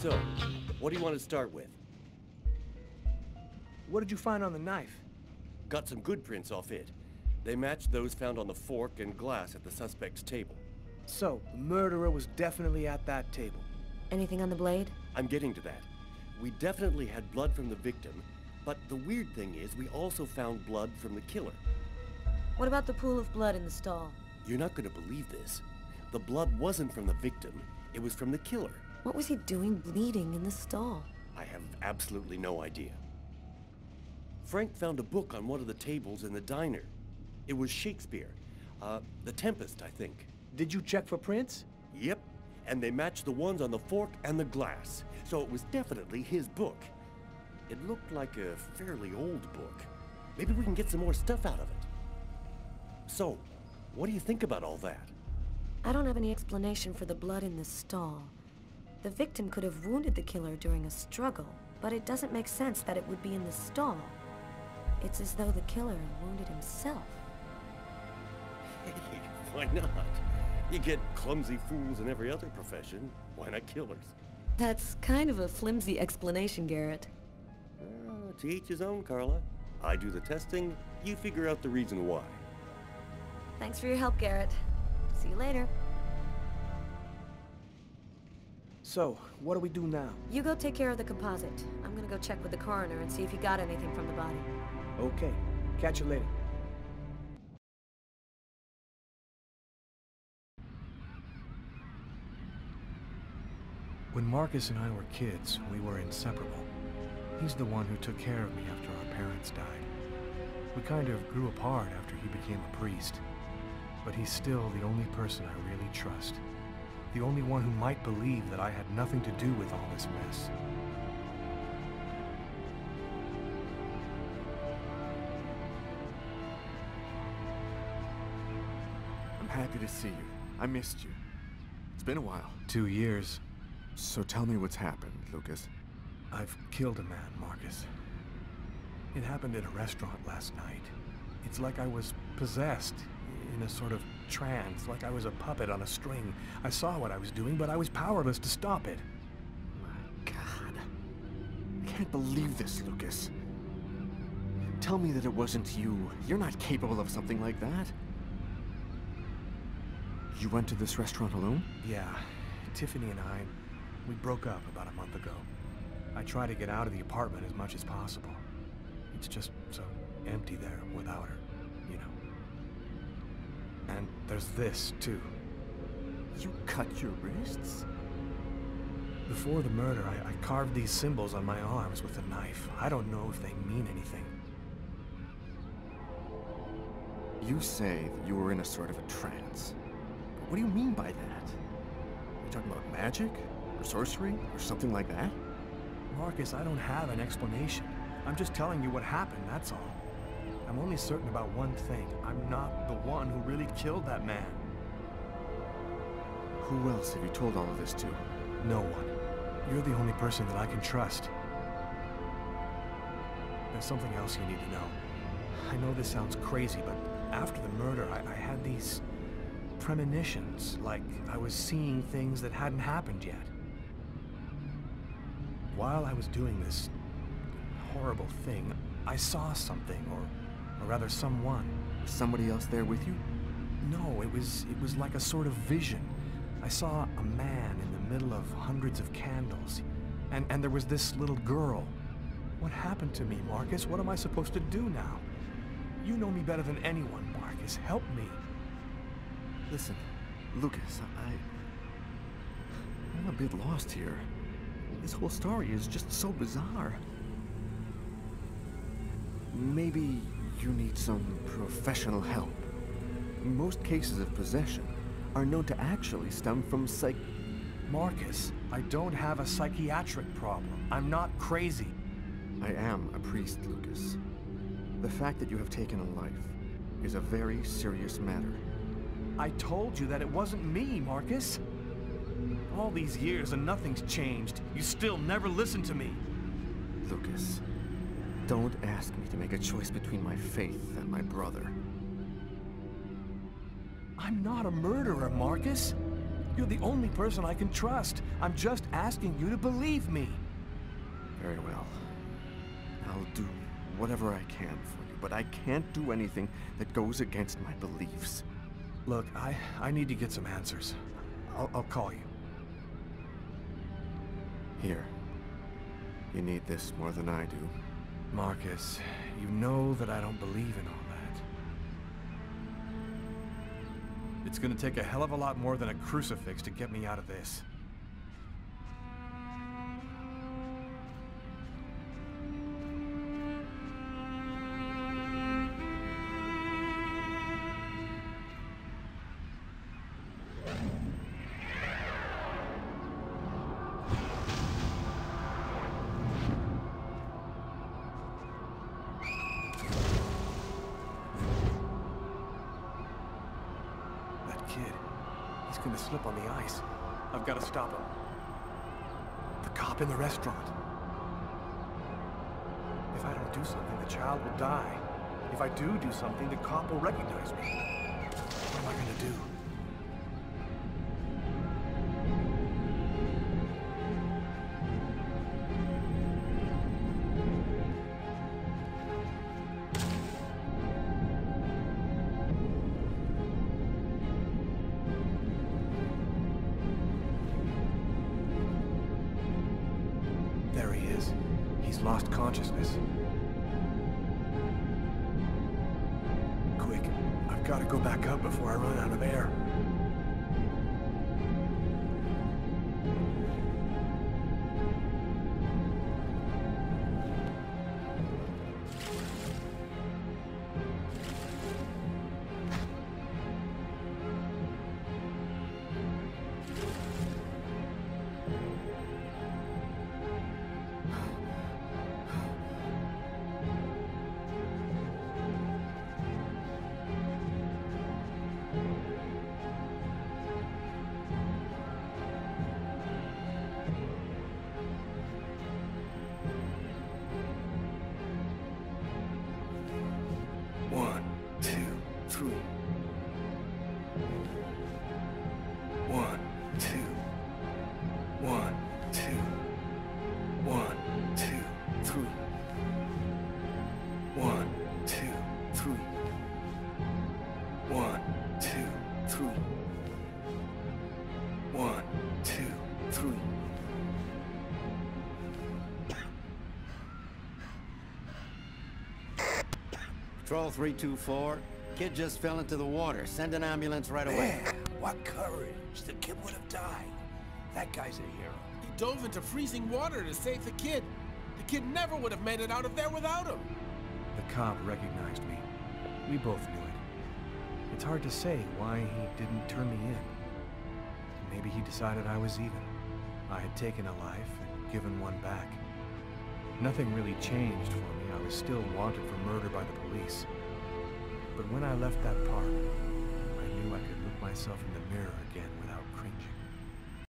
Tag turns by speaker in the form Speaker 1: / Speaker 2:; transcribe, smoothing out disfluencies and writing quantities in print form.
Speaker 1: So, what do you want to start with?
Speaker 2: What did you find on the knife?
Speaker 1: Got some good prints off it. They matched those found on the fork and glass at the suspect's table.
Speaker 2: So, the murderer was definitely at that table.
Speaker 3: Anything on the blade?
Speaker 1: I'm getting to that. We definitely had blood from the victim, but the weird thing is we also found blood from the killer.
Speaker 3: What about the pool of blood in the stall?
Speaker 1: You're not going to believe this. The blood wasn't from the victim, it was from the killer.
Speaker 3: What was he doing bleeding in the stall?
Speaker 1: I have absolutely no idea. Frank found a book on one of the tables in the diner. It was Shakespeare. The Tempest, I think.
Speaker 2: Did you check for prints?
Speaker 1: Yep, and they matched the ones on the fork and the glass, so it was definitely his book. It looked like a fairly old book. Maybe we can get some more stuff out of it. So, what do you think about all that?
Speaker 3: I don't have any explanation for the blood in the stall. The victim could have wounded the killer during a struggle, but it doesn't make sense that it would be in the stall. It's as though the killer wounded himself.
Speaker 1: Hey, why not? You get clumsy fools in every other profession. Why not killers?
Speaker 3: That's kind of a flimsy explanation, Garrett.
Speaker 1: To each his own, Carla. I do the testing, you figure out the reason why.
Speaker 3: Thanks for your help, Garrett. See you later.
Speaker 2: So, what do we do now?
Speaker 3: You go take care of the composite. I'm gonna go check with the coroner and see if he got anything from the body.
Speaker 2: Okay. Catch you later.
Speaker 4: When Marcus and I were kids, we were inseparable. He's the one who took care of me after our parents died. We kind of grew apart after he became a priest. But he's still the only person I really trust. The only one who might believe that I had nothing to do with all this mess.
Speaker 5: I'm happy to see you. I missed you. It's been a while.
Speaker 4: 2 years.
Speaker 5: So tell me what's happened, Lucas.
Speaker 4: I've killed a man, Marcus. It happened at a restaurant last night. It's like I was possessed, in a sort of trance, like I was a puppet on a string. I saw what I was doing, but I was powerless to stop it.
Speaker 5: My God. I can't believe this, Lucas. Tell me that it wasn't you. You're not capable of something like that. You went to this restaurant alone?
Speaker 4: Yeah. Tiffany and we broke up about a month ago. I try to get out of the apartment as much as possible. It's just so empty there without her, you know. And there's this, too.
Speaker 5: You cut your wrists?
Speaker 4: Before the murder, I carved these symbols on my arms with a knife. I don't know if they mean anything.
Speaker 5: You say that you were in a sort of a trance. But what do you mean by that? Are you talking about magic? Or sorcery? Or something like that?
Speaker 4: Marcus, I don't have an explanation. I'm just telling you what happened, that's all. I'm only certain about one thing. I'm not the one who really killed that man.
Speaker 5: Who else have you told all of this to?
Speaker 4: No one. You're the only person that I can trust. There's something else you need to know. I know this sounds crazy, but after the murder, I had these premonitions, like I was seeing things that hadn't happened yet. While I was doing this horrible thing, I saw something, or rather someone.
Speaker 5: Was somebody else there with you?
Speaker 4: No, it was like a sort of vision. I saw a man in the middle of hundreds of candles, and there was this little girl. What happened to me, Marcus? What am I supposed to do now? You know me better than anyone, Marcus. Help me.
Speaker 5: Listen, Lucas, I'm a bit lost here. This whole story is just so bizarre. Maybe you need some professional help. Most cases of possession are known to actually stem from
Speaker 4: Marcus, I don't have a psychiatric problem. I'm not crazy.
Speaker 5: I am a priest, Lucas. The fact that you have taken a life is a very serious matter.
Speaker 4: I told you that it wasn't me, Marcus. All these years and nothing's changed. You still never listen to me.
Speaker 5: Lucas, don't ask me to make a choice between my faith and my brother.
Speaker 4: I'm not a murderer, Marcus.
Speaker 2: You're the only person I can trust. I'm just asking you to believe me.
Speaker 5: Very well. I'll do whatever I can for you, but I can't do anything that goes against my beliefs.
Speaker 4: Look, I need to get some answers. I'll call you.
Speaker 5: Here. You need this more than I do.
Speaker 4: Marcus, you know that I don't believe in all that. It's gonna take a hell of a lot more than a crucifix to get me out of this. He's gonna slip on the ice. I've got to stop him. The cop in the restaurant. If I don't do something, the child will die. If I do something, the cop will recognize me. What am I gonna do? There he is. He's lost consciousness. Quick, I've got to go back up before I run out of air.
Speaker 6: Patrol 324. Kid just fell into the water. Send an ambulance right away.
Speaker 2: Man, what courage. The kid would have died. That guy's a hero.
Speaker 7: He dove into freezing water to save the kid. The kid never would have made it out of there without him.
Speaker 4: The cop recognized me. We both knew it. It's hard to say why he didn't turn me in. Maybe he decided I was even. I had taken a life and given one back. Nothing really changed for me. I was still wanted for murder by the police. But when I left that park, I knew I could look myself in the mirror again without